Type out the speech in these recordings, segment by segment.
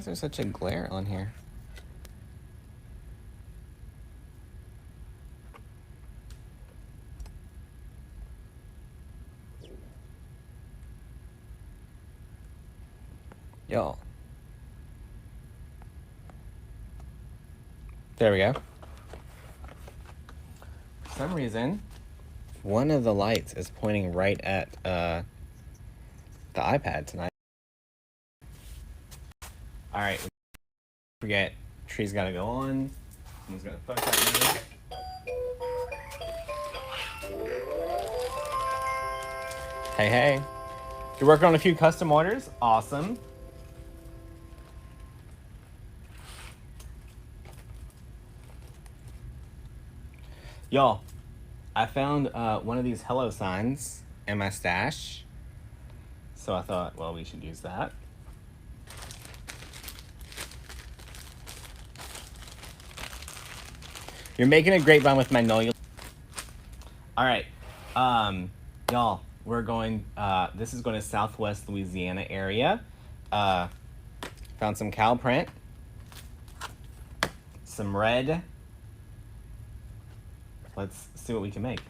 there such a glare on here? Y'all. There we go. For some reason, one of the lights is pointing right at the iPad tonight. All right. Forget. Tree's got to go on. Someone's going to fuck that me. Hey, hey. You're working on a few custom orders? Awesome. Y'all, I found one of these hello signs in my stash. So I thought, well, we should use that. You're making a grapevine with magnolia. All right. Y'all, we're going, this is going to Southwest Louisiana area. Found some cow print. Some red. Let's see what we can make.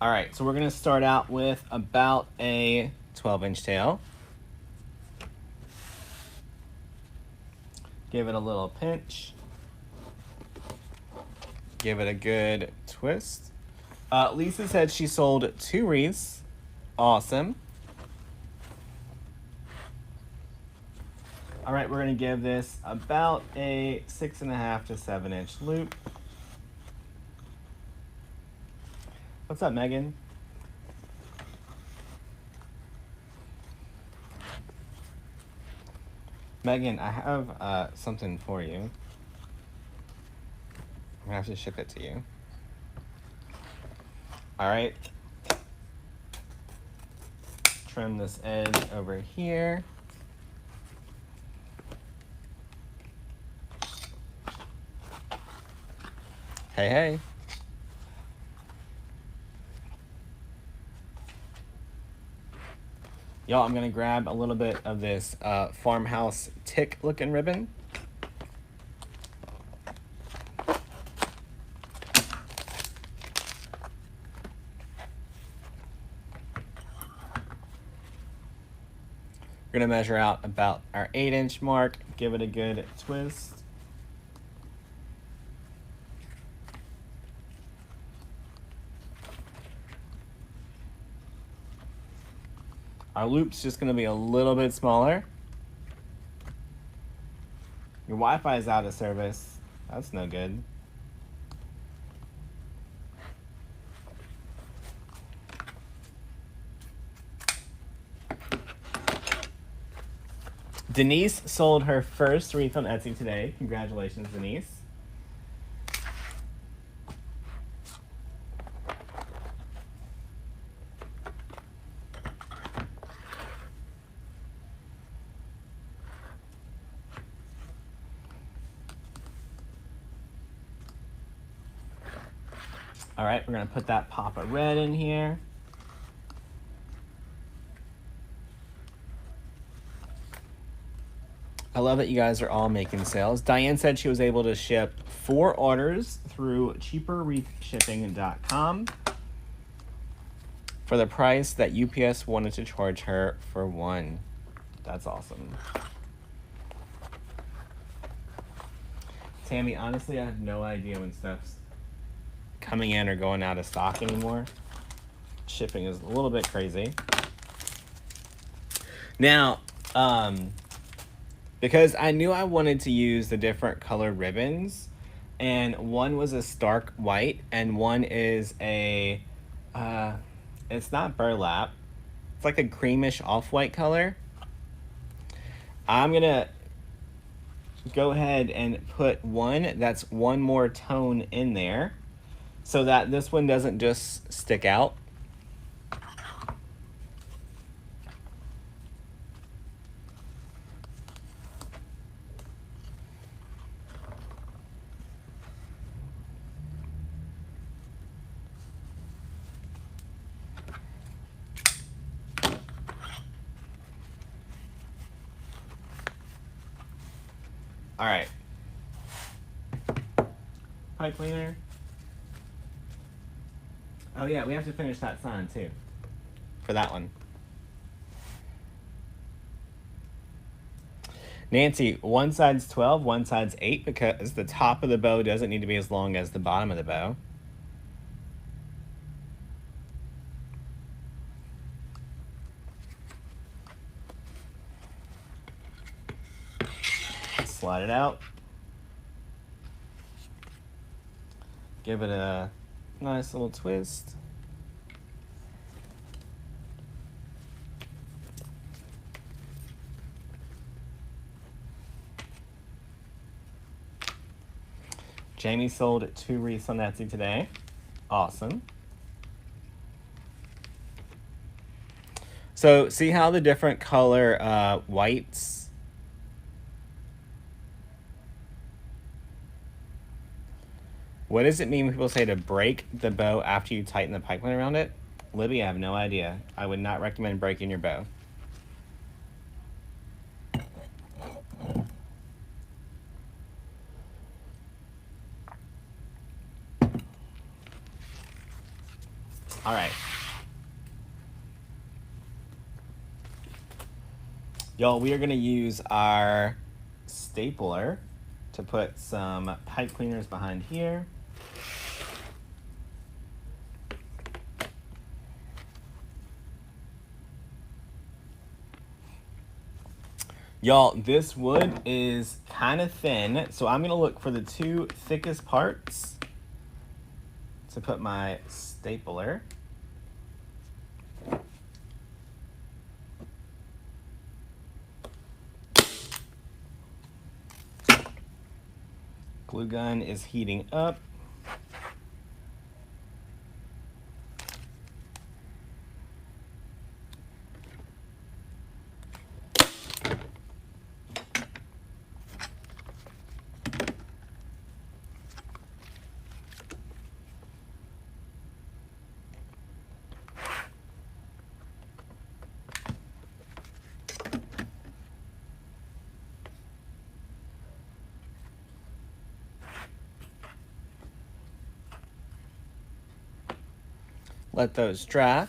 All right, so we're gonna start out with about a 12-inch tail. Give it a little pinch. Give it a good twist. Lisa said she sold 2 wreaths. Awesome. All right, we're gonna give this about a 6.5 to 7-inch loop. What's up, Megan? Megan, I have something for you. I'm gonna have to ship it to you. All right. Trim this edge over here. Hey, hey. Y'all, I'm gonna grab a little bit of this farmhouse tick looking ribbon. We're gonna measure out about our 8-inch mark, give it a good twist. Our loop's just gonna be a little bit smaller. Your Wi-Fi is out of service. That's no good. Denise sold her first wreath on Etsy today. Congratulations, Denise. All right, we're gonna put that pop of red in here. I love that you guys are all making sales. Diane said she was able to ship 4 orders through cheaperwreathshipping.com for the price that UPS wanted to charge her for 1. That's awesome. Tammy, honestly, I have no idea when stuff's coming in or going out of stock anymore. Shipping is a little bit crazy. Now, because I knew I wanted to use the different colored ribbons, and one was a stark white and one is a it's not burlap, it's like a creamish off-white color. I'm gonna go ahead and put one that's one more tone in there so that this one doesn't just stick out. All right. Pipe cleaner. Oh yeah, we have to finish that sign too. For that one. Nancy, one side's 12, one side's 8 because the top of the bow doesn't need to be as long as the bottom of the bow. Slide it out. Give it a nice little twist. Jamie sold 2 wreaths on Etsy today. Awesome. So see how the different color whites? What does it mean when people say to break the bow after you tighten the pipeline around it? Libby, I have no idea. I would not recommend breaking your bow. All right. Y'all, we are going to use our stapler to put some pipe cleaners behind here. Y'all, this wood is kind of thin, so I'm going to look for the 2 thickest parts to put my stapler. Glue gun is heating up. Let those dry.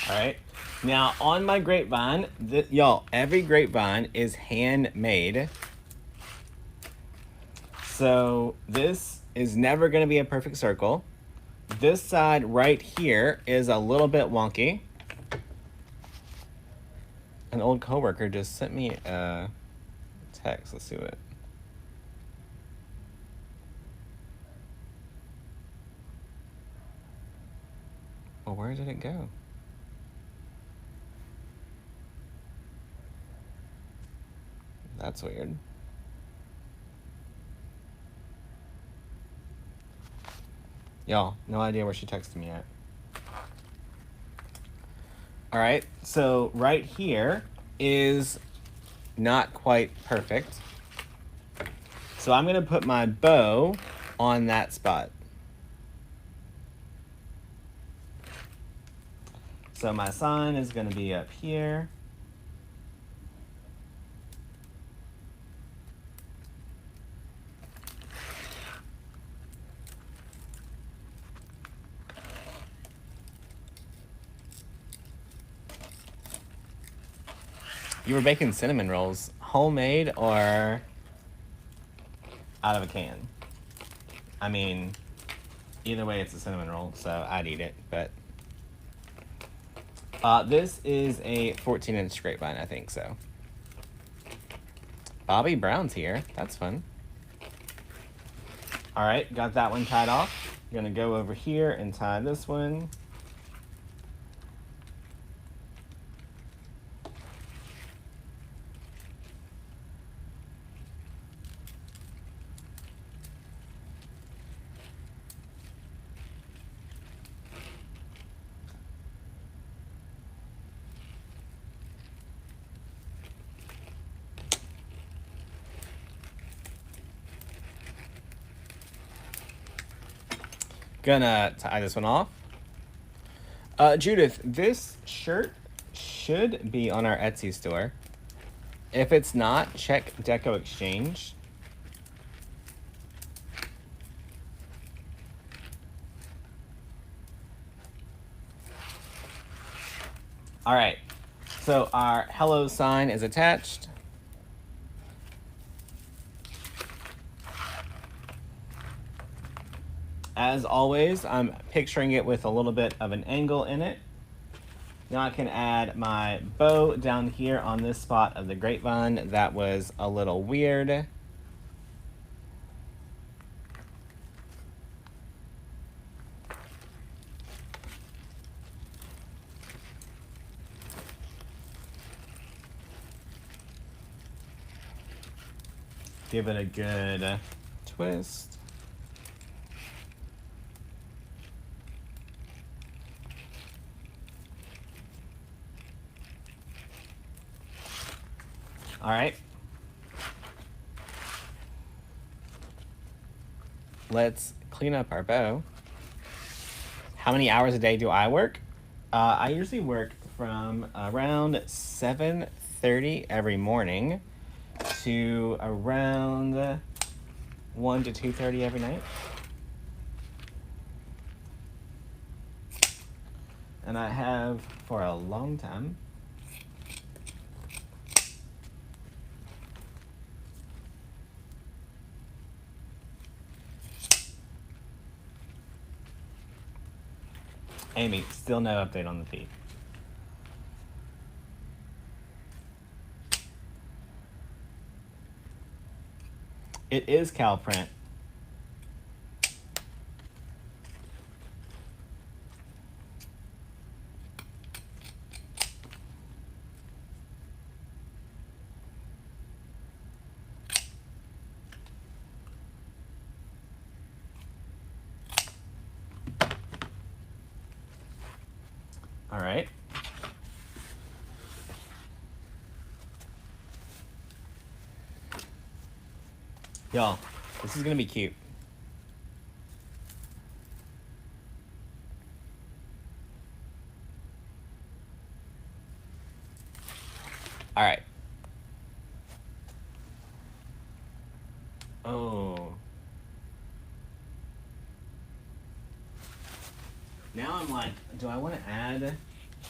All right. Now on my grapevine, y'all, every grapevine is handmade. So this is never going to be a perfect circle. This side right here is a little bit wonky. An old coworker just sent me a text. Let's see what. Well, where did it go? That's weird. Y'all, no idea where she texted me at. All right, so right here is not quite perfect. So I'm gonna put my bow on that spot. So my sign is gonna be up here. You were baking cinnamon rolls, homemade or out of a can? I mean, either way it's a cinnamon roll, so I'd eat it, but. This is a 14-inch grapevine, I think so. Bobby Brown's here. That's fun. All right, got that one tied off. I'm gonna go over here and tie this one. Gonna tie this one off. Judith, this shirt should be on our Etsy store. If it's not, check DecoExchange. All right, so our hello sign is attached. As always, I'm picturing it with a little bit of an angle in it. Now I can add my bow down here on this spot of the grapevine. That was a little weird. Give it a good twist. All right. Let's clean up our bow. How many hours a day do I work? I usually work from around 7:30 every morning to around 1 to 2:30 every night. And I have for a long time. Amy, still no update on the feed. It is Cal print. All right. Y'all, this is gonna be cute. All right. Oh. Now I'm like, do I want to add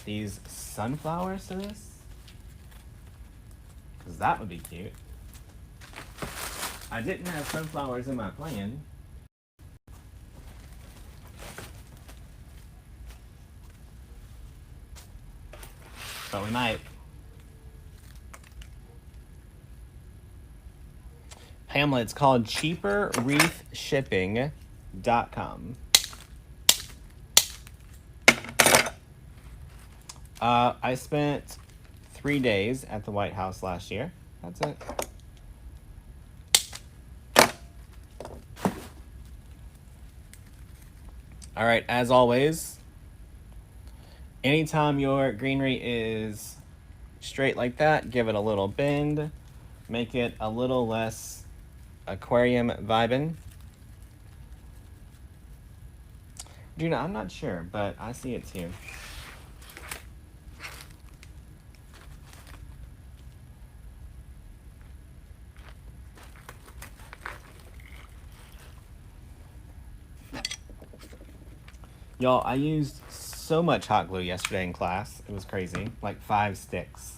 these sunflowers to this? Because that would be cute. I didn't have sunflowers in my plan. But we might. Pamela, it's called cheaperwreathshipping.com. I spent 3 days at the White House last year. That's it. All right, as always, anytime your greenery is straight like that, give it a little bend. Make it a little less aquarium vibin'. Gina, I'm not sure, but I see it too. Y'all, I used so much hot glue yesterday in class. It was crazy. Like 5 sticks.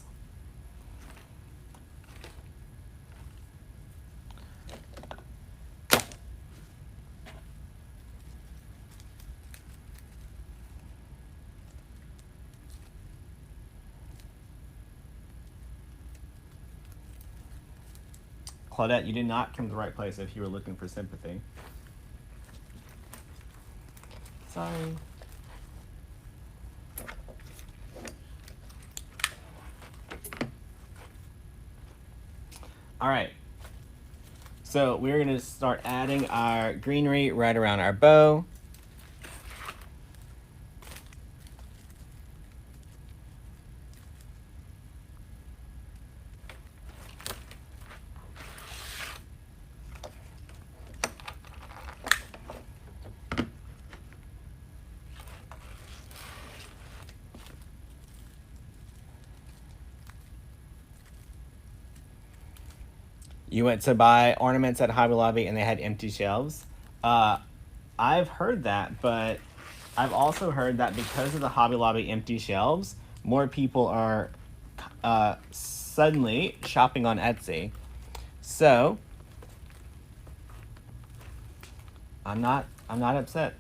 Claudette, you did not come to the right place if you were looking for sympathy. Sorry. All right. So we're going to start adding our greenery right around our bow. You went to buy ornaments at Hobby Lobby and they had empty shelves. I've heard that, but I've also heard that because of the Hobby Lobby empty shelves, more people are suddenly shopping on Etsy. So I'm not upset.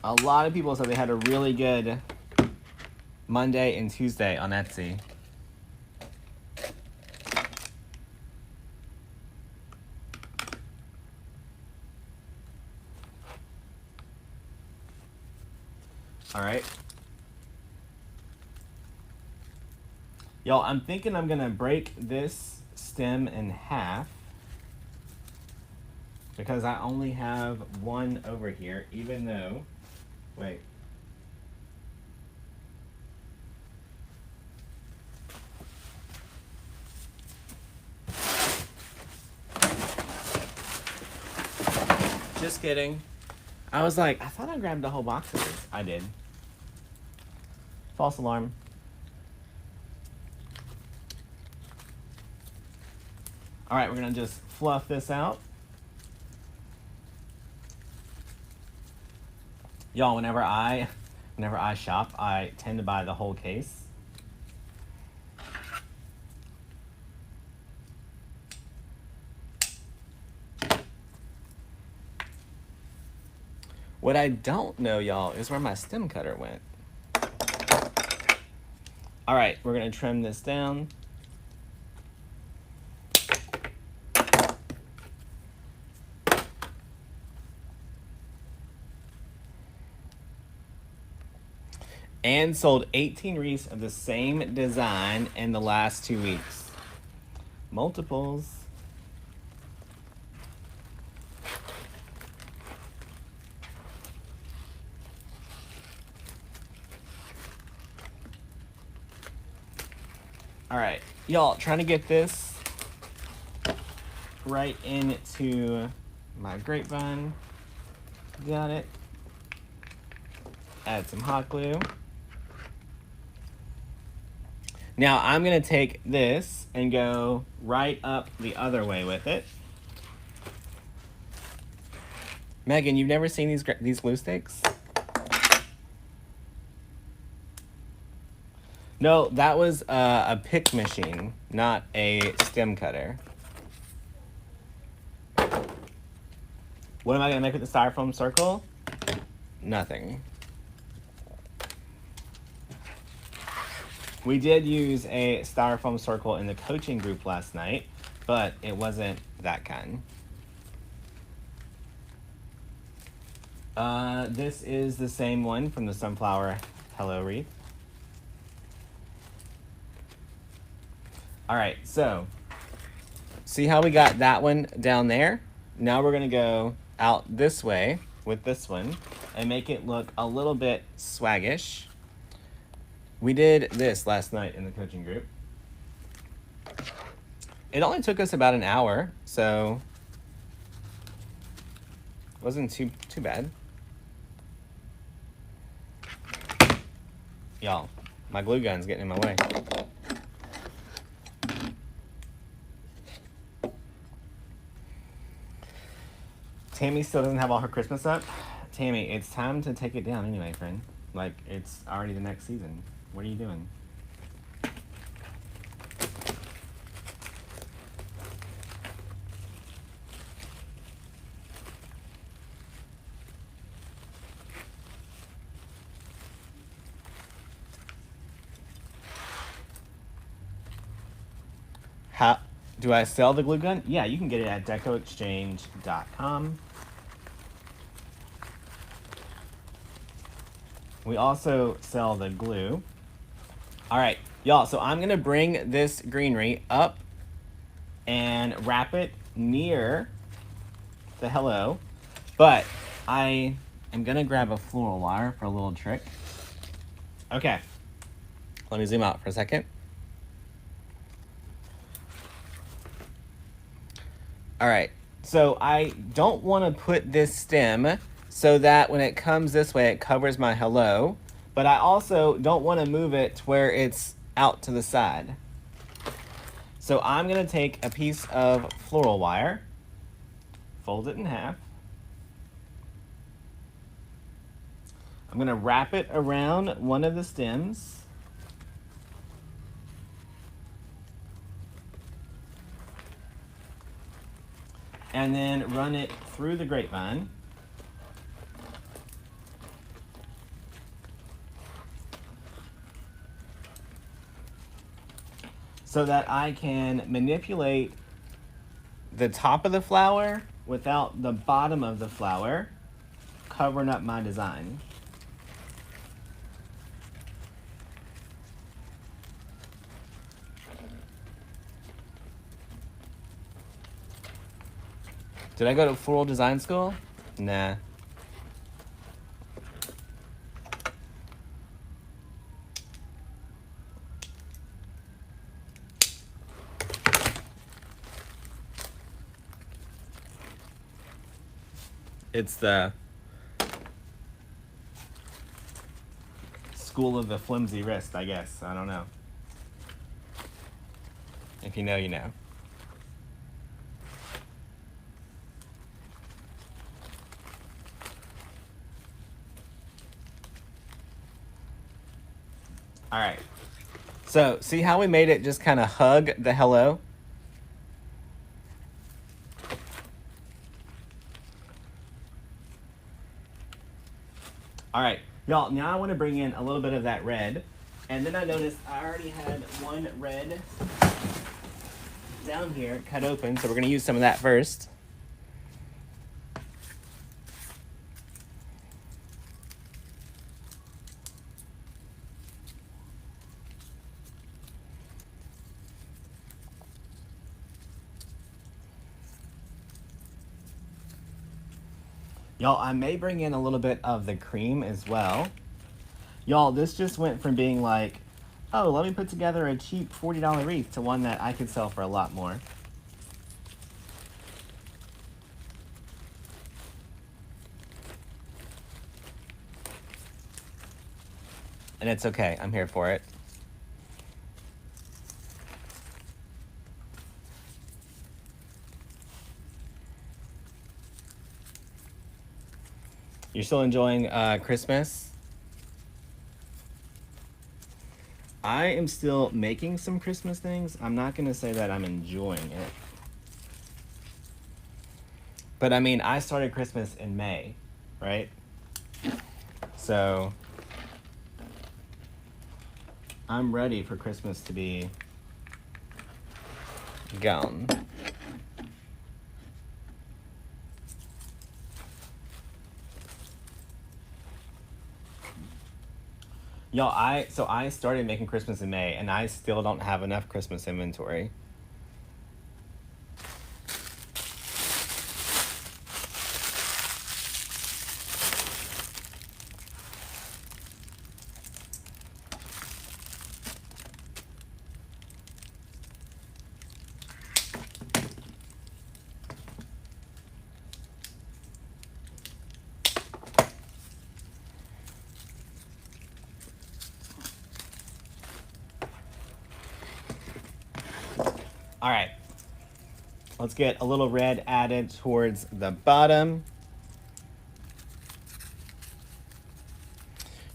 A lot of people said they had a really good Monday and Tuesday on Etsy. All right. Y'all, I'm thinking I'm gonna break this stem in half because I only have one over here, even though, wait. Just kidding. I was like, I thought I grabbed the whole box of this. I did. False alarm. All right, we're gonna just fluff this out. Y'all, whenever I shop, I tend to buy the whole case. What I don't know, y'all, is where my stem cutter went. All right, we're gonna trim this down. And sold 18 wreaths of the same design in the last 2 weeks. Multiples. All right, y'all, trying to get this right into my grapevine. Got it. Add some hot glue. Now I'm gonna take this and go right up the other way with it. Megan, you've never seen these glue sticks? No, that was a pick machine, not a stem cutter. What am I gonna make with the styrofoam circle? Nothing. We did use a styrofoam circle in the coaching group last night, but it wasn't that kind. This is the same one from the Sunflower Hello Wreath. All right, so see how we got that one down there? Now we're gonna go out this way with this one and make it look a little bit swaggish. We did this last night in the coaching group. It only took us about an hour, so it wasn't too bad. Y'all, my glue gun's getting in my way. Tammy still doesn't have all her Christmas up. Tammy, it's time to take it down anyway, friend. Like, it's already the next season. What are you doing? Do I sell the glue gun? Yeah, you can get it at DecoExchange.com. We also sell the glue. All right, y'all, so I'm gonna bring this greenery up and wrap it near the hello, but I am gonna grab a floral wire for a little trick. Okay, let me zoom out for a second. All right, so I don't wanna put this stem so that when it comes this way, it covers my hello, but I also don't wanna move it to where it's out to the side. So I'm gonna take a piece of floral wire, fold it in half. I'm gonna wrap it around one of the stems. And then run it through the grapevine. So that I can manipulate the top of the flower without the bottom of the flower covering up my design. Did I go to floral design school? Nah. It's the school of the flimsy wrist, I guess. I don't know. If you know, you know. All right. So see how we made it just kind of hug the hello? All right, y'all, now I want to bring in a little bit of that red. And then I noticed I already had one red down here cut open, so we're going to use some of that first. Y'all, I may bring in a little bit of the cream as well. Y'all, this just went from being like, oh, let me put together a cheap $40 wreath to one that I could sell for a lot more. And it's okay, I'm here for it. You're still enjoying Christmas? I am still making some Christmas things. I'm not gonna say that I'm enjoying it. But I mean, I started Christmas in May, right? So I'm ready for Christmas to be gone. Y'all, I started making Christmas in May, and I still don't have enough Christmas inventory. All right, let's get a little red added towards the bottom.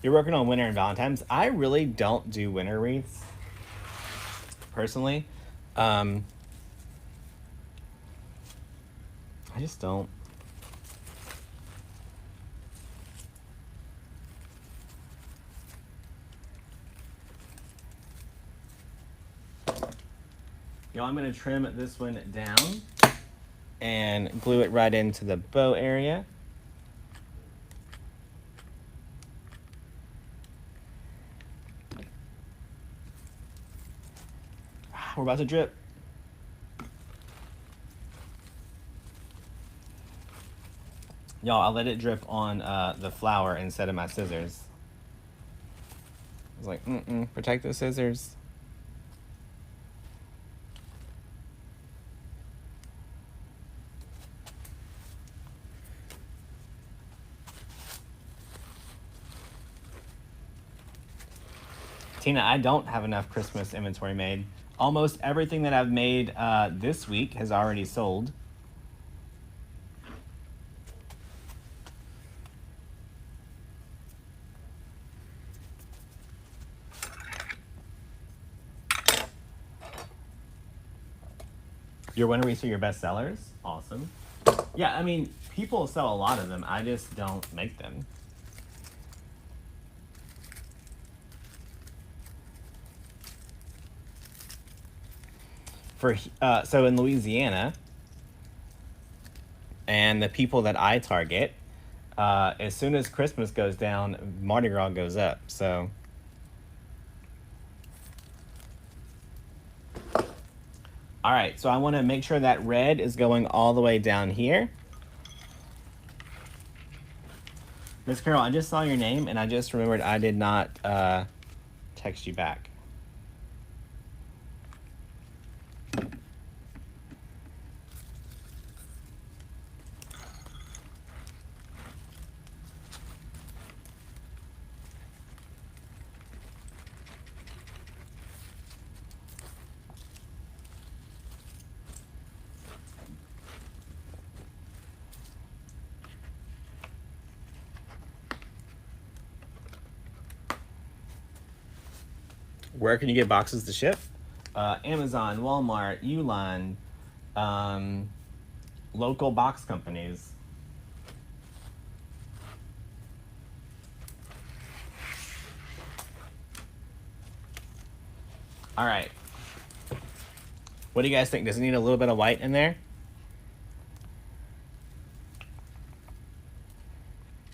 You're working on winter and Valentine's. I really don't do winter wreaths, personally. I just don't. Y'all, I'm gonna trim this one down and glue it right into the bow area. We're about to drip. Y'all, I let it drip on the flour instead of my scissors. I was like, protect the scissors. Tina, I don't have enough Christmas inventory made. Almost everything that I've made this week has already sold. Your winter wreaths are your best sellers? Awesome. Yeah, I mean, people sell a lot of them. I just don't make them. So in Louisiana, and the people that I target, as soon as Christmas goes down, Mardi Gras goes up. So, all right. So I want to make sure that red is going all the way down here. Miss Carol, I just saw your name, and I just remembered I did not text you back. Where can you get boxes to ship? Amazon, Walmart, Uline, local box companies. All right. What do you guys think? Does it need a little bit of white in there?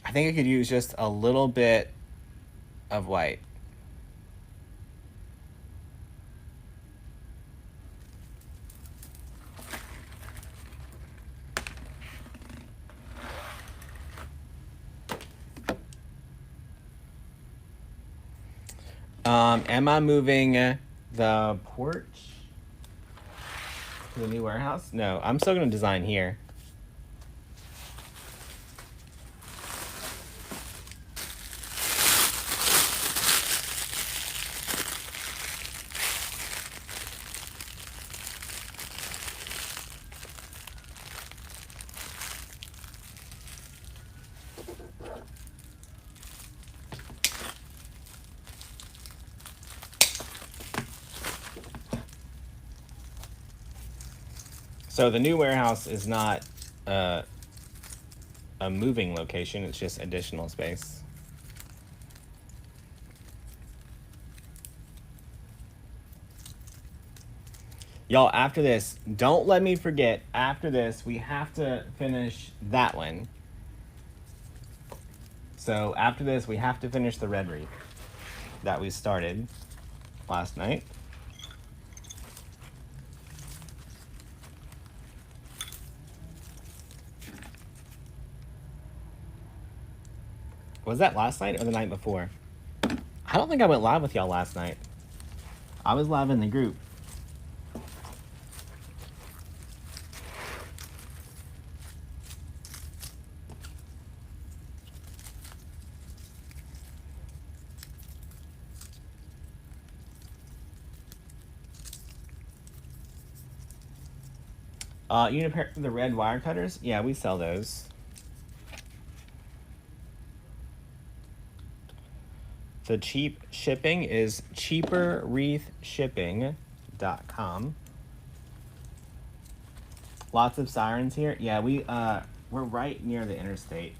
I think I could use just a little bit of white. Am I moving the porch to the new warehouse? No, I'm still going to design here. So the new warehouse is not a moving location, it's just additional space. Y'all, after this, don't let me forget, after this, we have to finish that one. So after this, we have to finish the red wreath that we started last night. Was that last night or the night before? I don't think I went live with y'all last night. I was live in the group. You need a pair of the red wire cutters? Yeah, we sell those. The cheap shipping is cheaperwreathshipping.com. Lots of sirens here. Yeah, we're right near the interstate.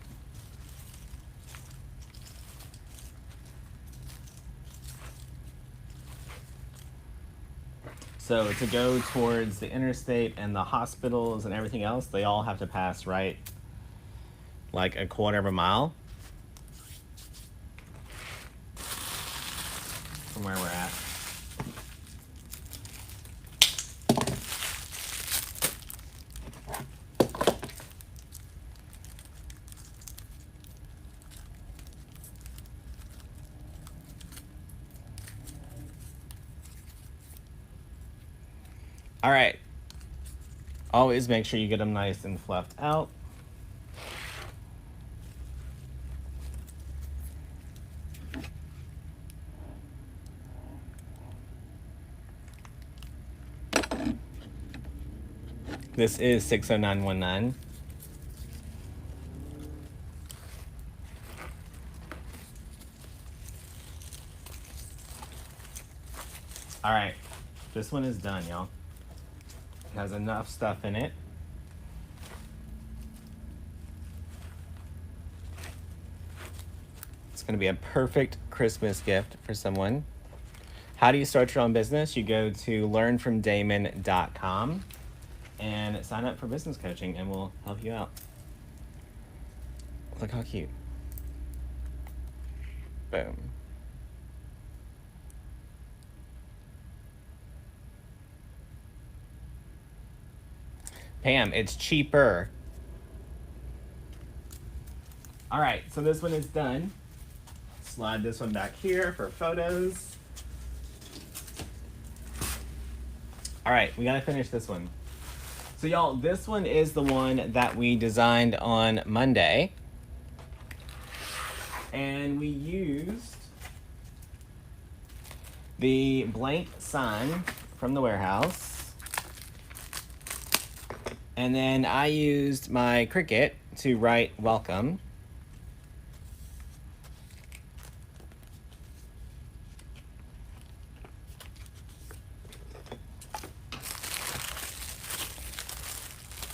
So to go towards the interstate and the hospitals and everything else, they all have to pass right like a quarter of a mile from where we're at. All right. Always make sure you get them nice and fluffed out. This is 60919. All right, this one is done, y'all. It has enough stuff in it. It's gonna be a perfect Christmas gift for someone. How do you start your own business? You go to learnfromdamon.com and sign up for business coaching and we'll help you out. Look how cute. Boom. Pam, it's cheaper. All right, so this one is done. Slide this one back here for photos. All right, we gotta finish this one. So y'all, this one is the one that we designed on Monday. And we used the blank sign from the warehouse. And then I used my Cricut to write welcome.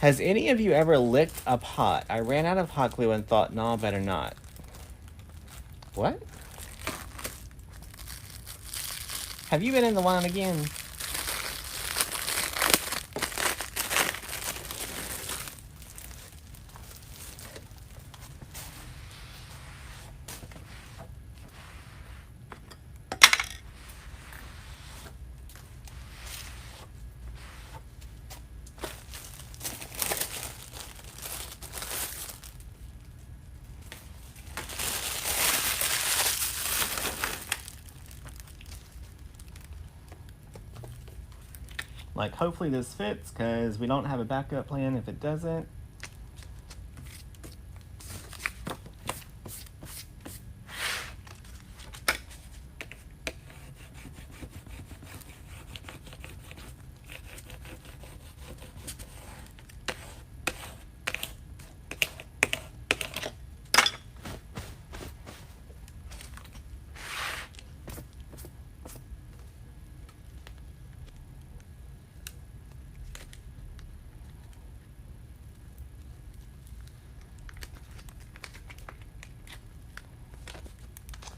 Has any of you ever licked a pot? I ran out of hot glue and thought, no, better not. What? Have you been in the one again? Like, hopefully this fits, because we don't have a backup plan if it doesn't.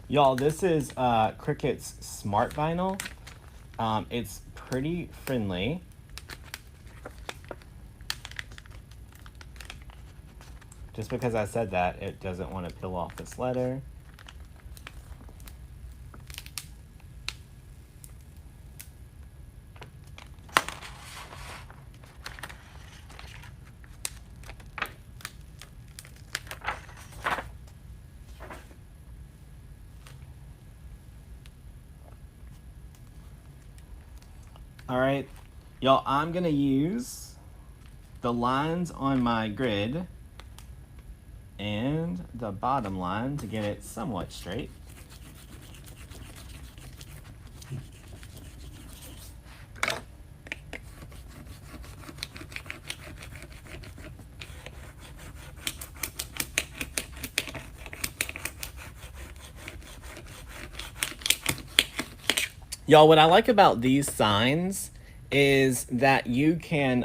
Y'all, this is Cricut's Smart Vinyl. It's pretty friendly. Just because I said that, it doesn't want to peel off this letter. All right, y'all, I'm gonna use the lines on my grid and the bottom line to get it somewhat straight. Y'all, what I like about these signs is that you can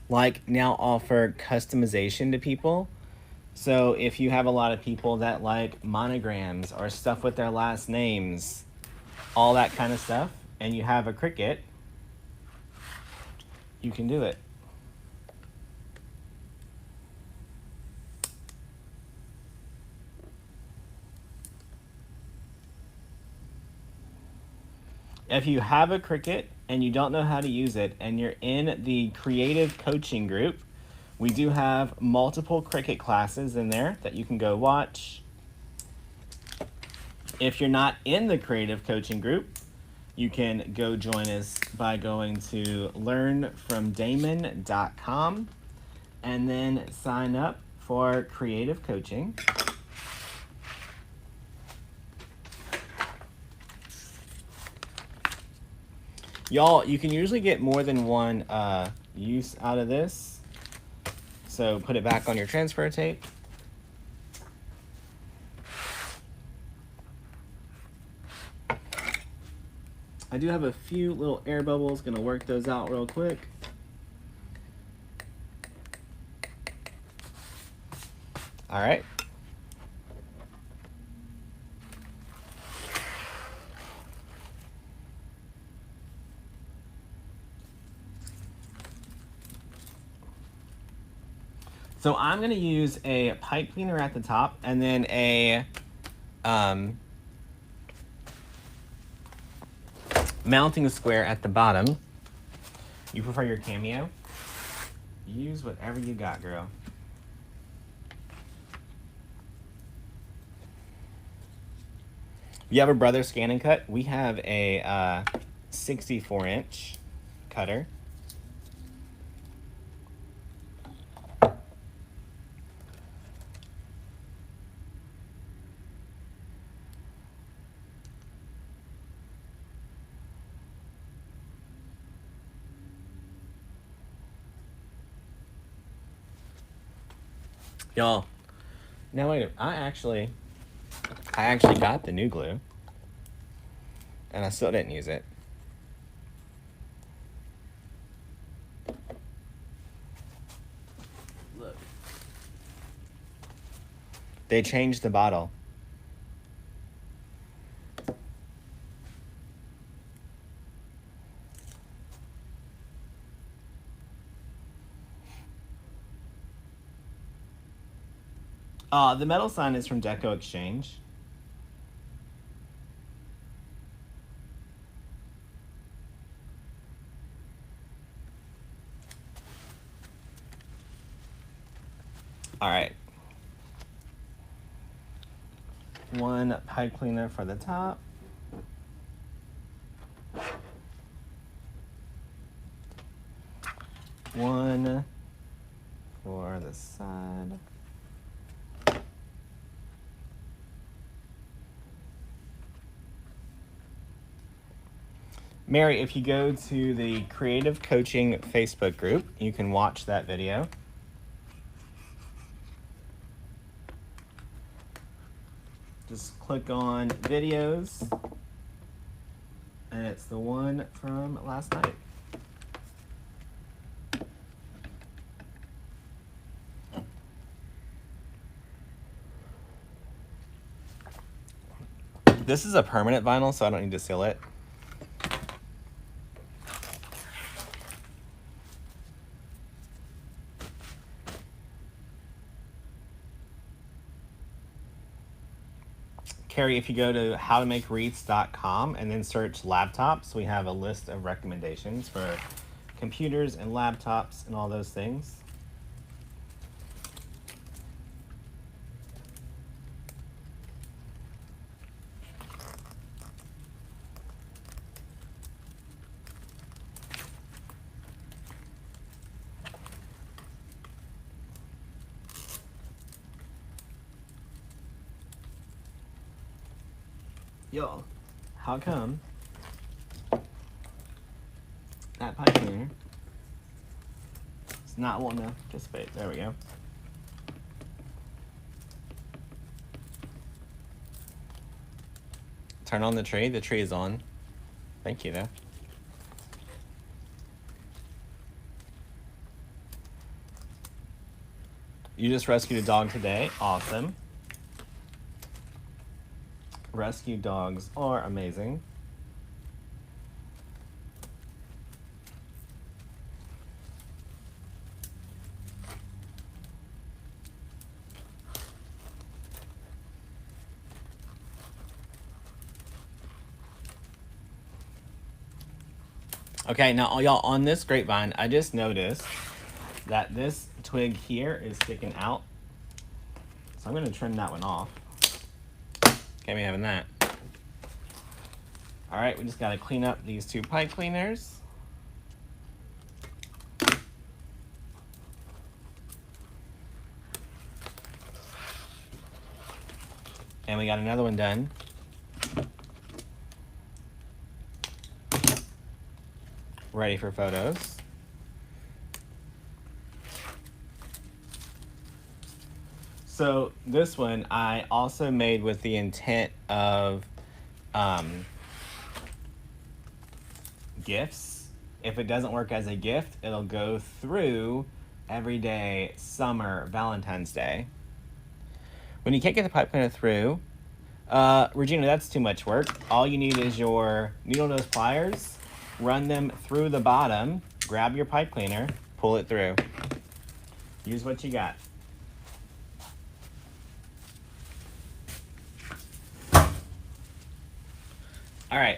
like now offer customization to people. So if you have a lot of people that like monograms or stuff with their last names, all that kind of stuff, and you have a Cricut, you can do it. If you have a Cricut and you don't know how to use it and you're in the creative coaching group, we do have multiple Cricut classes in there that you can go watch. If you're not in the creative coaching group, you can go join us by going to learnfromdamon.com and then sign up for creative coaching. Y'all, you can usually get more than one use out of this. So put it back on your transfer tape. I do have a few little air bubbles, gonna work those out real quick. All right. So I'm gonna use a pipe cleaner at the top and then a mounting square at the bottom. You prefer your Cameo? Use whatever you got, girl. You have a Brother Scan and Cut? We have a 64-inch cutter. Y'all, now wait, I actually got the new glue and I still didn't use it. Look. They changed the bottle. The metal sign is from DecoExchange. All right. One pipe cleaner for the top. One for the side. Mary, if you go to the Creative Coaching Facebook group, you can watch that video. Just click on videos, and it's the one from last night. This is a permanent vinyl, so I don't need to seal it. Carrie, if you go to howtomakewreaths.com and then search laptops, we have a list of recommendations for computers and laptops and all those things. Yo, how come that pipe cleaner is not wanting to participate? There we go. Turn on the tree. The tree is on. Thank you, though. You just rescued a dog today. Awesome. Rescue dogs are amazing. Okay, now y'all, on this grapevine, I just noticed that this twig here is sticking out. So I'm gonna trim that one off. Can't be having that. All right, we just gotta clean up these 2 pipe cleaners. And we got another one done. Ready for photos. So this one I also made with the intent of gifts. If it doesn't work as a gift, it'll go through everyday, summer, Valentine's Day. When you can't get the pipe cleaner through, Regina, that's too much work. All you need is your needle nose pliers, run them through the bottom, grab your pipe cleaner, pull it through. Use what you got. All right.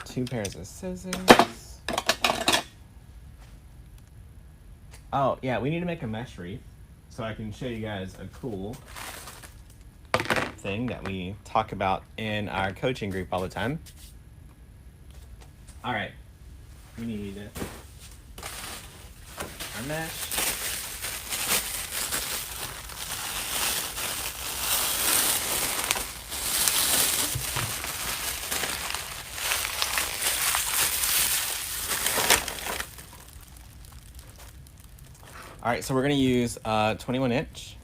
Two pairs of scissors. Oh, yeah, we need to make a mesh wreath so I can show you guys a cool thing that we talk about in our coaching group all the time. All right, we need our mesh. All right, so we're gonna use 21 inch.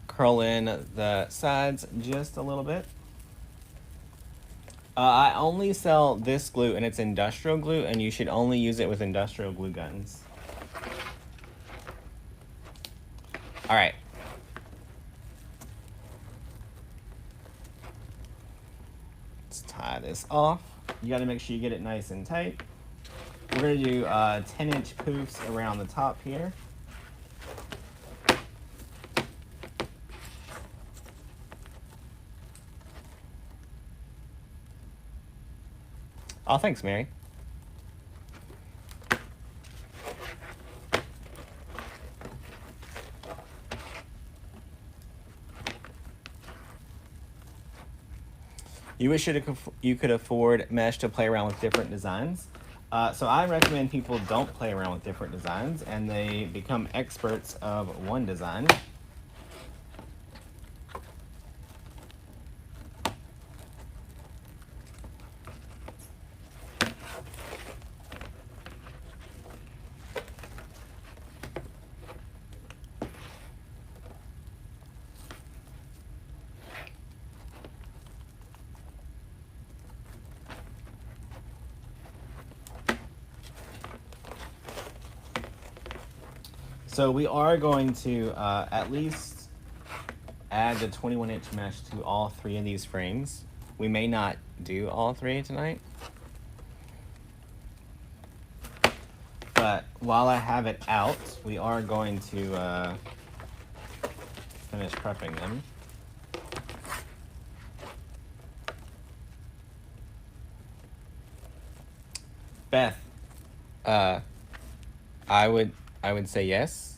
Curl in the sides just a little bit. I only sell this glue and it's industrial glue, and you should only use it with industrial glue guns. All right. Let's tie this off. You gotta make sure you get it nice and tight. We're gonna do 10-inch poofs around the top here. Oh, thanks, Mary. You wish you could afford mesh to play around with different designs. So I recommend people don't play around with different designs and they become experts of one design. So we are going to at least add the 21-inch mesh to all 3 of these frames. We may not do all 3 tonight. But while I have it out, we are going to finish prepping them. Beth, I would say yes.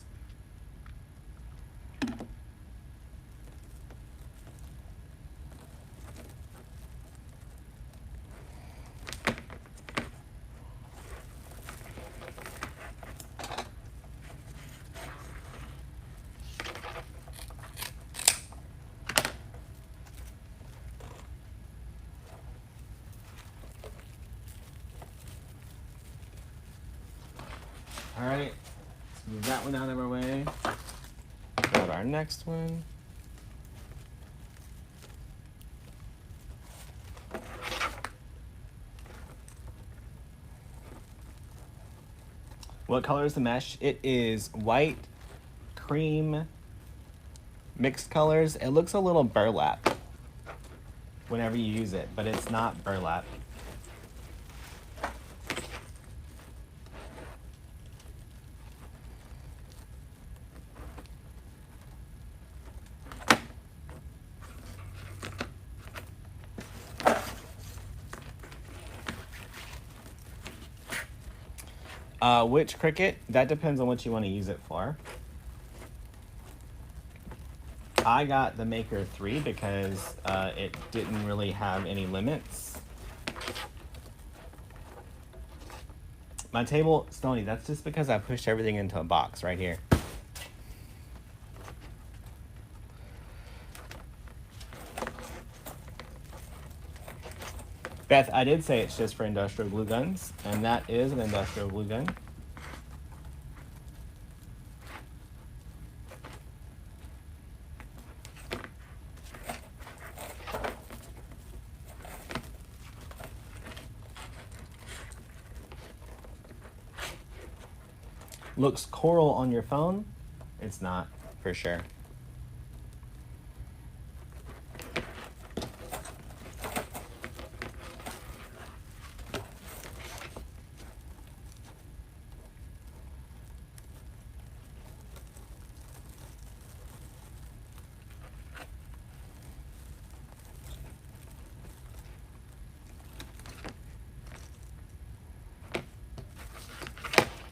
All right, let's move that one out of our way. Go to our next one. What color is the mesh? It is white, cream, mixed colors. It looks a little burlap whenever you use it, but it's not burlap. Which Cricut? That depends on what you want to use it for. I got the Maker 3 because it didn't really have any limits. My table, Stony, that's just because I pushed everything into a box right here. Beth, I did say it's just for industrial glue guns, and that is an industrial glue gun. Looks coral on your phone. It's not, for sure.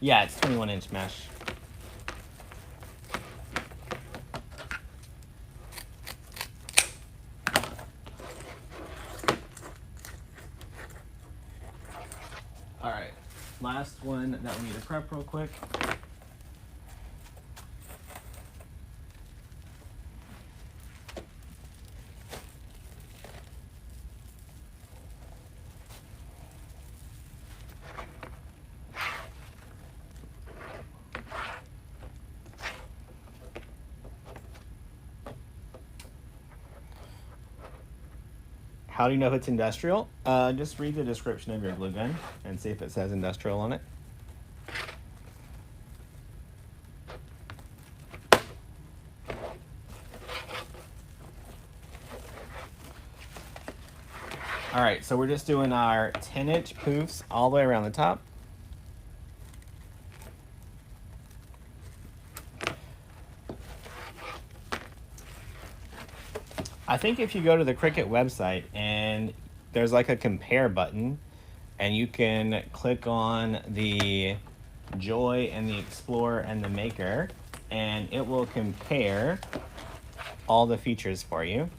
Yeah, it's 21-inch mesh. All right, last one that we need to prep real quick. How do you know if it's industrial? Just read the description of your glue gun and see if it says industrial on it. All right, so we're just doing our 10-inch poofs all the way around the top. I think if you go to the Cricut website and there's like a compare button and you can click on the Joy and the Explorer and the Maker and it will compare all the features for you.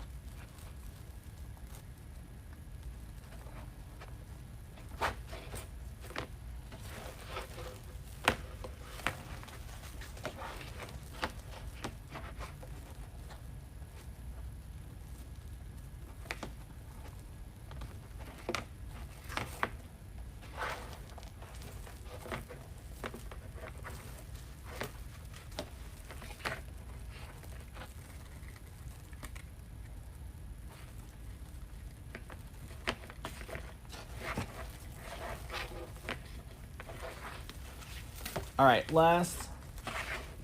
All right, last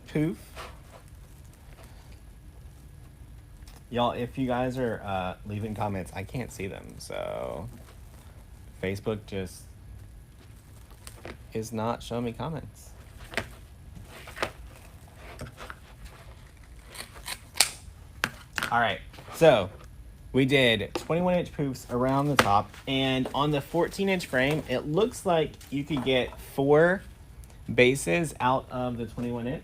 poof. Y'all, if you guys are leaving comments, I can't see them, so Facebook just is not showing me comments. All right, so we did 21-inch poofs around the top, and on the 14-inch frame, it looks like you could get 4 bases out of the 21-inch.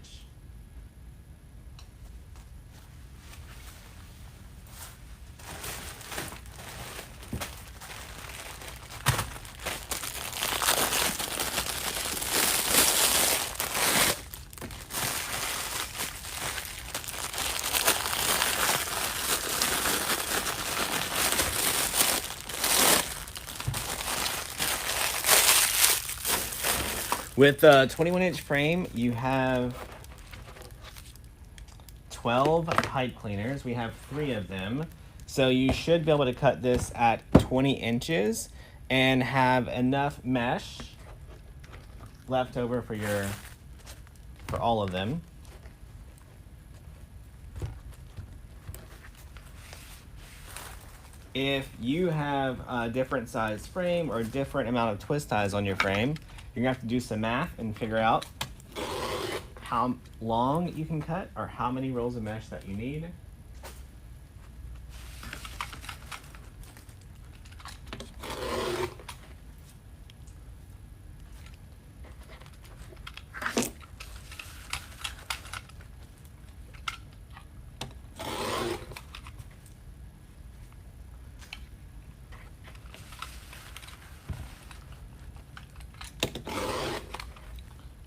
With a 21-inch frame, you have 12 pipe cleaners. We have 3 of them. So you should be able to cut this at 20 inches and have enough mesh left over for all of them. If you have a different size frame or a different amount of twist ties on your frame, you're gonna have to do some math and figure out how long you can cut or how many rolls of mesh that you need.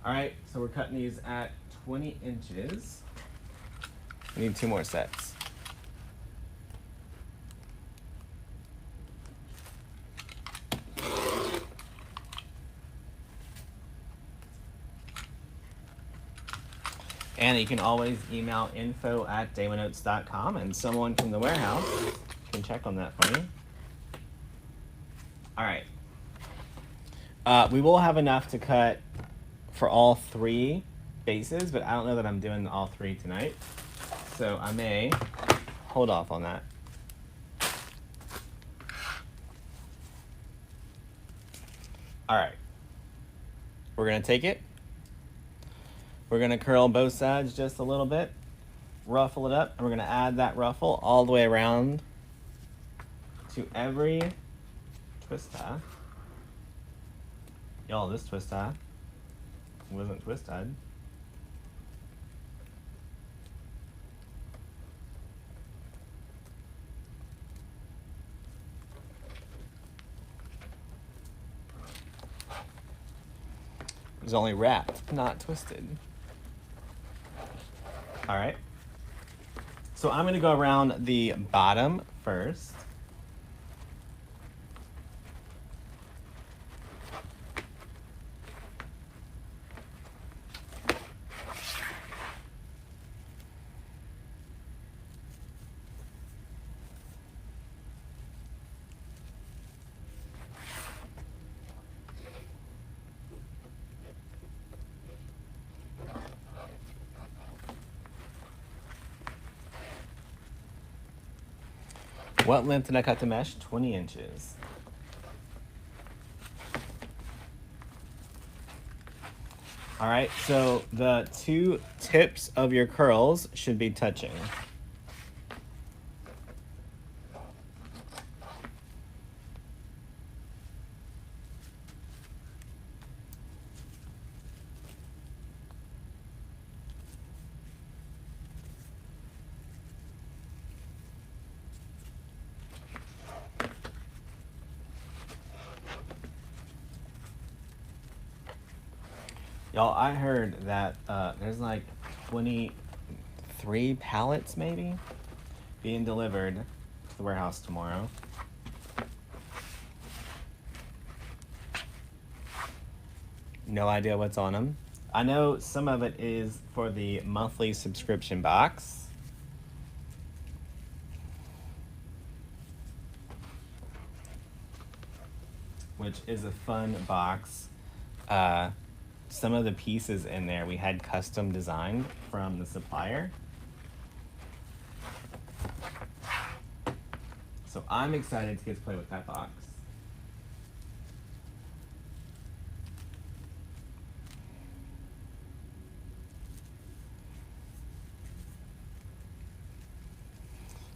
All right, so we're cutting these at 20 inches. We need 2 more sets. And you can always email info@daymanotes.com and someone from the warehouse can check on that for you. All right. We will have enough to cut for all 3 bases, but I don't know that I'm doing all 3 tonight. So I may hold off on that. All right. We're gonna take it. We're gonna curl both sides just a little bit, ruffle it up, and we're gonna add that ruffle all the way around to every twist tie. Y'all, this twist tie wasn't twist tied. It was only wrapped, not twisted. All right. So I'm gonna go around the bottom first. What length did I cut the mesh? 20 inches. All right, so the 2 tips of your curls should be touching. Y'all, I heard that there's like 23 pallets maybe being delivered to the warehouse tomorrow. No idea what's on them. I know some of it is for the monthly subscription box. Which is a fun box. Some of the pieces in there we had custom designed from the supplier. So I'm excited to get to play with that box.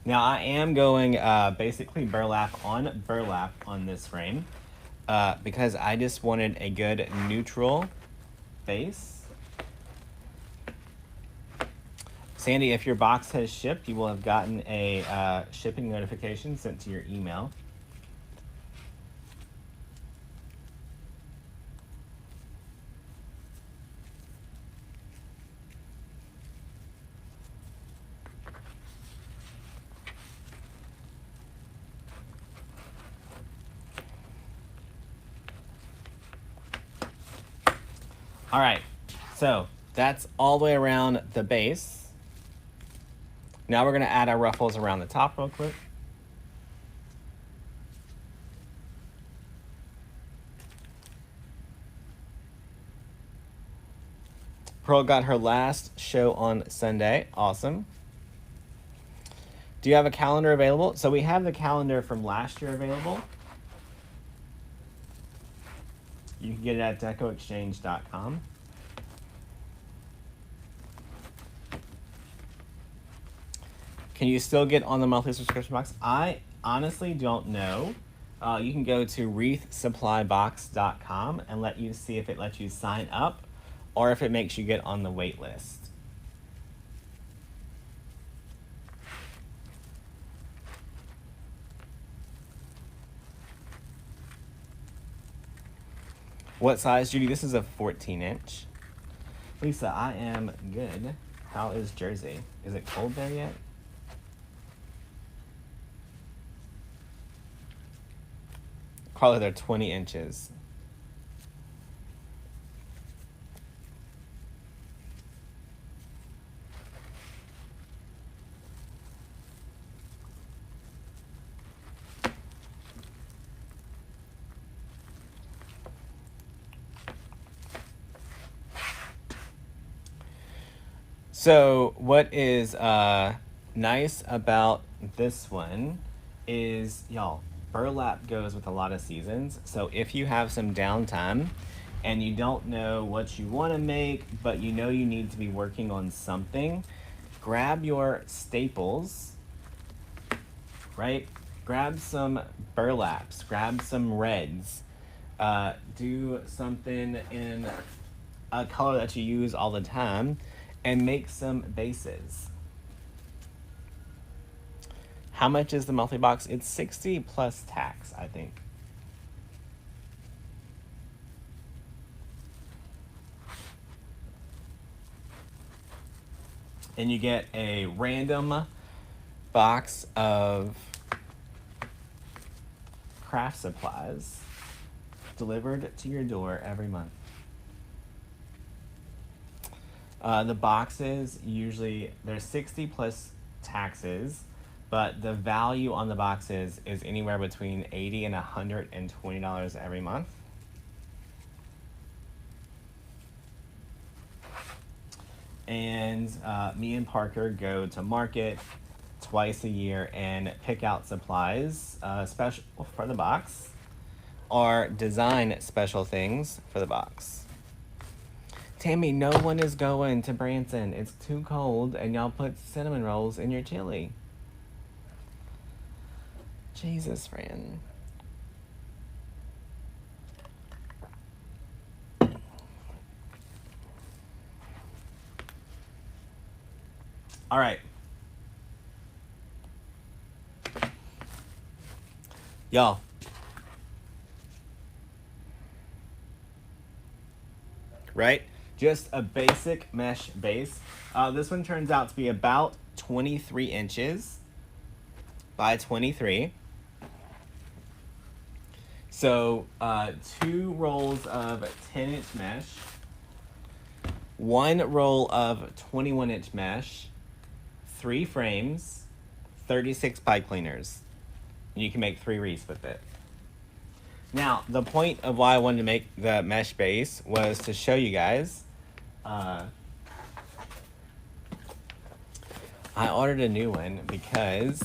Now I am going basically burlap on this frame because I just wanted a good neutral base. Sandy, if your box has shipped, you will have gotten a shipping notification sent to your email. All right, so that's all the way around the base. Now we're gonna add our ruffles around the top real quick. Pearl got her last show on Sunday. Awesome. Do you have a calendar available? So we have the calendar from last year available. You can get it at DecoExchange.com. Can you still get on the monthly subscription box? I honestly don't know. You can go to wreathsupplybox.com and let you see if it lets you sign up or if it makes you get on the wait list. What size, Judy? This is a 14-inch. Lisa, I am good. How is Jersey? Is it cold there yet? Carla, they're 20 inches. So what is nice about this one is, y'all, burlap goes with a lot of seasons. So if you have some downtime and you don't know what you want to make, but you know you need to be working on something, grab your staples, right? Grab some burlaps, grab some reds, do something in a color that you use all the time, and make some bases. How much is the monthly box? It's $60 plus tax, I think. And you get a random box of craft supplies delivered to your door every month. The boxes, usually they're 60 plus taxes, but the value on the boxes is anywhere between $80 and $120 every month. And me and Parker go to market twice a year and pick out supplies special for the box or design special things for the box. Tammy, no one is going to Branson. It's too cold, and y'all put cinnamon rolls in your chili. Jesus, Fran. All right. Y'all. Right? Just a basic mesh base. This one turns out to be about 23 inches by 23. So 2 rolls of 10-inch mesh, 1 roll of 21-inch mesh, 3 frames, 36 pipe cleaners. You can make 3 wreaths with it. Now, the point of why I wanted to make the mesh base was to show you guys. I ordered a new one because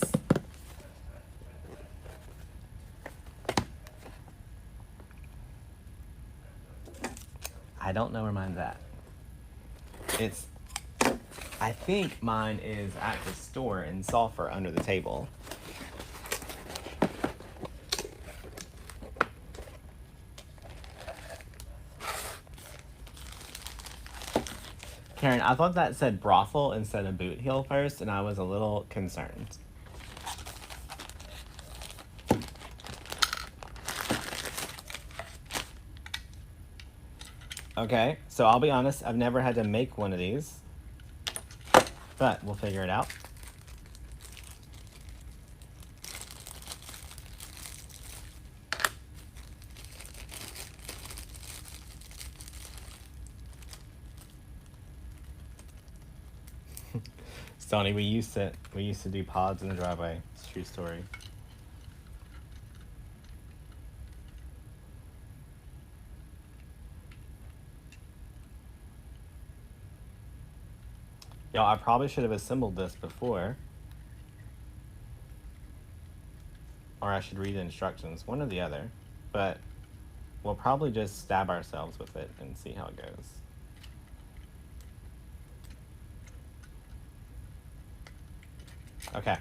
I don't know where mine's at. I think mine is at the store in Sulphur under the table. Karen, I thought that said brothel instead of boot heel first, and I was a little concerned. Okay, so I'll be honest, I've never had to make one of these, but we'll figure it out. Stoney, we used to do pods in the driveway. It's a true story. Y'all, I probably should have assembled this before. Or I should read the instructions, one or the other. But we'll probably just stab ourselves with it and see how it goes. Okay.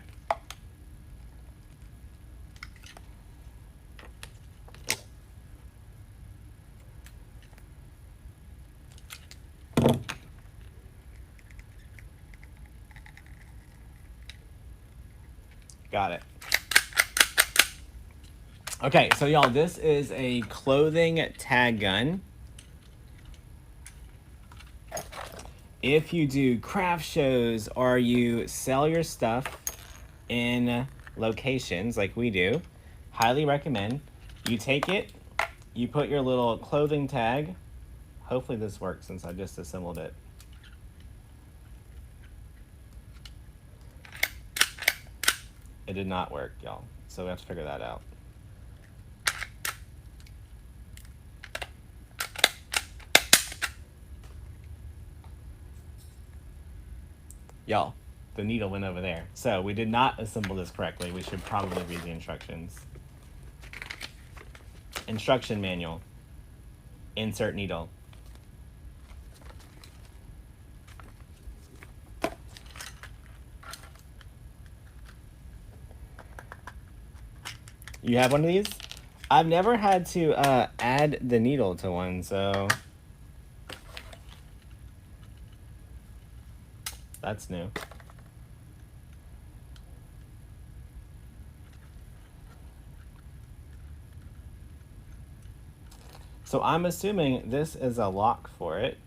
Got it. Okay, so y'all, this is a clothing tag gun. If you do craft shows or you sell your stuff in locations like we do, highly recommend you take it, you put your little clothing tag. Hopefully this works since I just assembled it. It did not work, y'all, so we have to figure that out. Y'all, the needle went over there. So we did not assemble this correctly. We should probably read the instructions. Instruction manual. Insert needle. You have one of these? I've never had to add the needle to one, so that's new. So I'm assuming this is a lock for it.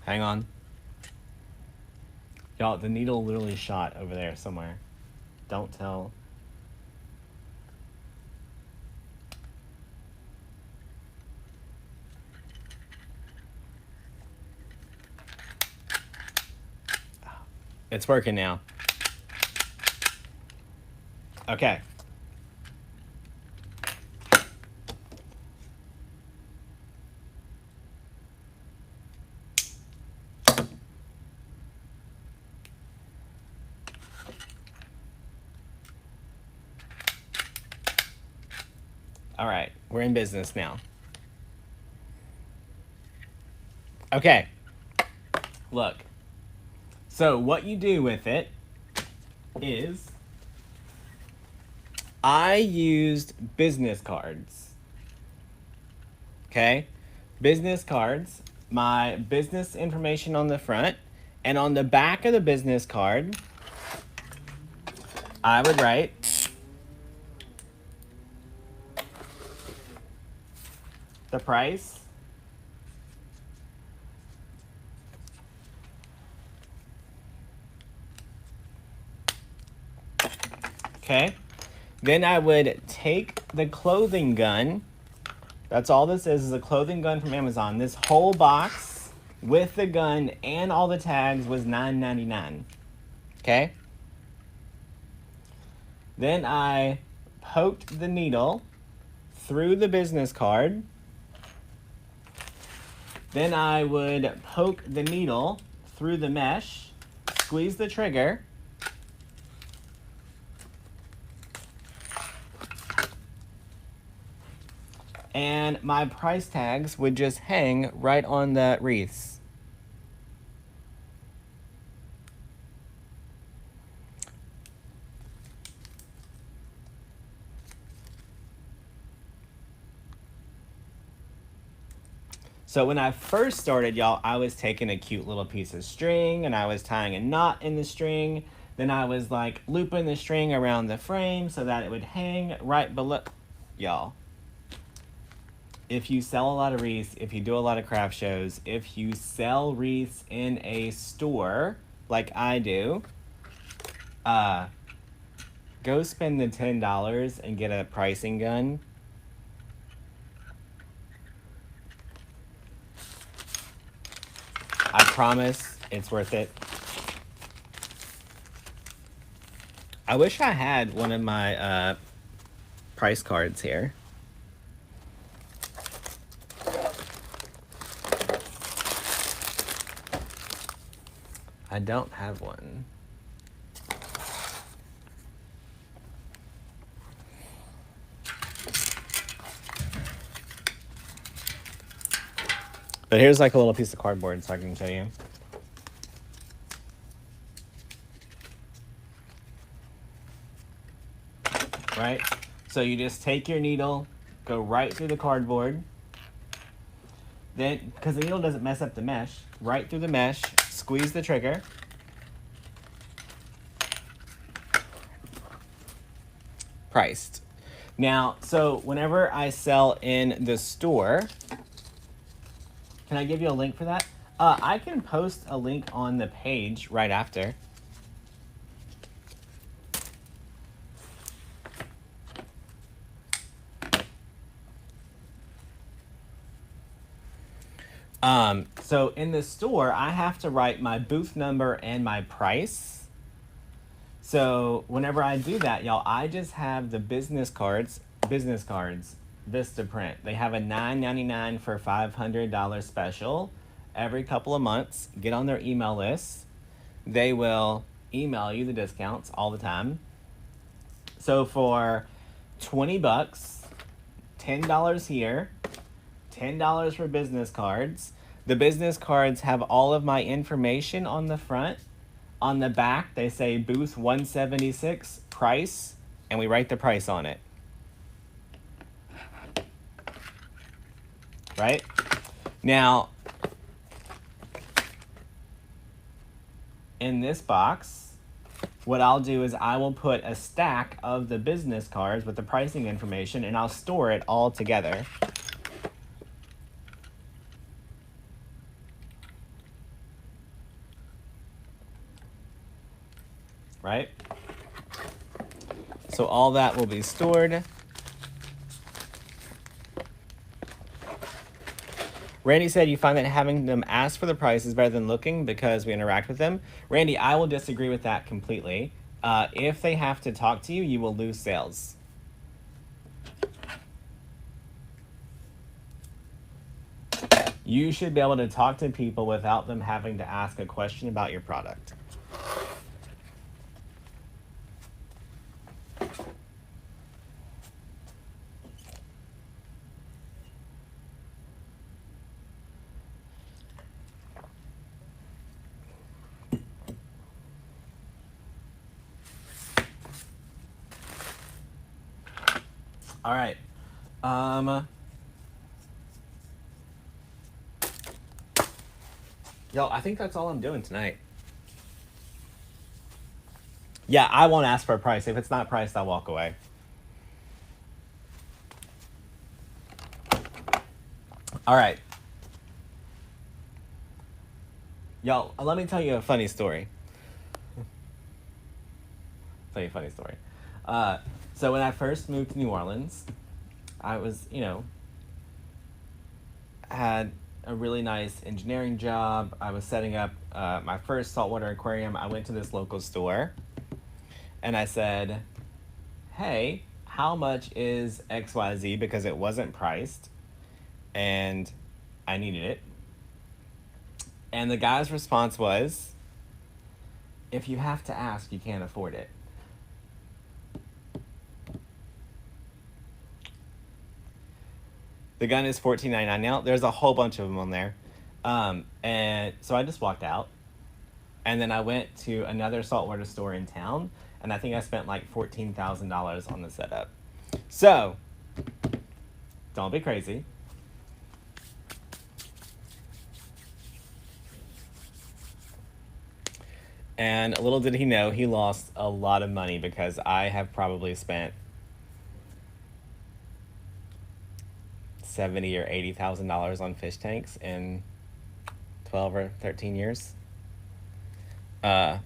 Hang on. Y'all, the needle literally shot over there somewhere. Don't tell. It's working now. Okay. All right, we're in business now. Okay. Look. So what you do with it is I used business cards. Okay? Business cards, my business information on the front, and on the back of the business card, I would write the price, okay? Then I would take the clothing gun. That's all this is a clothing gun from Amazon. This whole box with the gun and all the tags was $9.99. Okay? Then I poked the needle through the business card. Then I would poke the needle through the mesh, squeeze the trigger, and my price tags would just hang right on the wreaths. So when I first started, y'all, I was taking a cute little piece of string and I was tying a knot in the string. Then I was like looping the string around the frame so that it would hang right below. Y'all, if you sell a lot of wreaths, if you do a lot of craft shows, if you sell wreaths in a store like I do, go spend the $10 and get a pricing gun. I promise it's worth it. I wish I had one of my price cards here. I don't have one. But here's like a little piece of cardboard so I can show you. Right? So you just take your needle, go right through the cardboard. Then, because the needle doesn't mess up the mesh, right through the mesh, squeeze the trigger. Priced. Now, so whenever I sell in the store, can I give you a link for that? I can post a link on the page right after. So in the store, I have to write my booth number and my price. So whenever I do that, y'all, I just have the business cards, Vistaprint. They have a $9.99 for $500 special every couple of months. Get on their email list. They will email you the discounts all the time. So for 20 bucks, $10 here, $10 for business cards. The business cards have all of my information on the front. On the back, they say booth 176, price, and we write the price on it. Right? Now, in this box, what I'll do is I will put a stack of the business cards with the pricing information, and I'll store it all together. Right? So all that will be stored. Randy said you find that having them ask for the price is better than looking because we interact with them. Randy, I will disagree with that completely. If they have to talk to you, you will lose sales. You should be able to talk to people without them having to ask a question about your product. All right. Yo, I think that's all I'm doing tonight. Yeah, I won't ask for a price. If it's not priced, I'll walk away. All right. Y'all, let me tell you a funny story. Tell you a funny story. So when I first moved to New Orleans, I was, had a really nice engineering job. I was setting up my first saltwater aquarium. I went to this local store and I said, hey, how much is XYZ? Because it wasn't priced and I needed it. And the guy's response was, if you have to ask, you can't afford it. The gun is $14.99 now. There's a whole bunch of them on there. And so I just walked out. And then I went to another saltwater store in town. And I think I spent like $14,000 on the setup. So, don't be crazy. And little did he know, he lost a lot of money because I have probably spent $70,000 or $80,000 on fish tanks in 12 or 13 years. Yeah.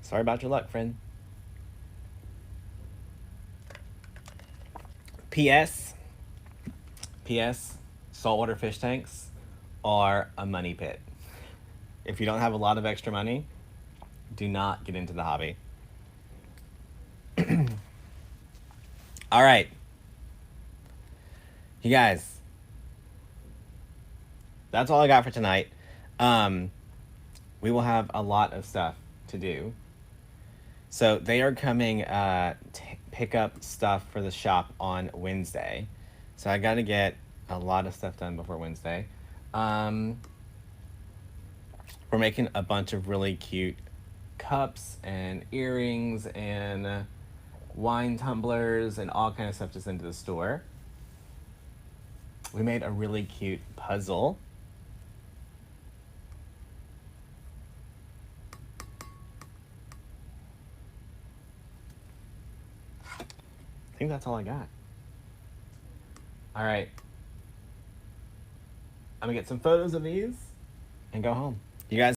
Sorry about your luck, friend. P.S. P.S. Saltwater fish tanks are a money pit. If you don't have a lot of extra money, do not get into the hobby. All right. You guys, that's all I got for tonight. We will have a lot of stuff to do. So they are coming pick up stuff for the shop on Wednesday. So I got to get a lot of stuff done before Wednesday. We're making a bunch of really cute cups and earrings and wine tumblers and all kind of stuff to send to the store. We made a really cute puzzle. I think that's all I got. All right. I'm gonna get some photos of these and go home. You guys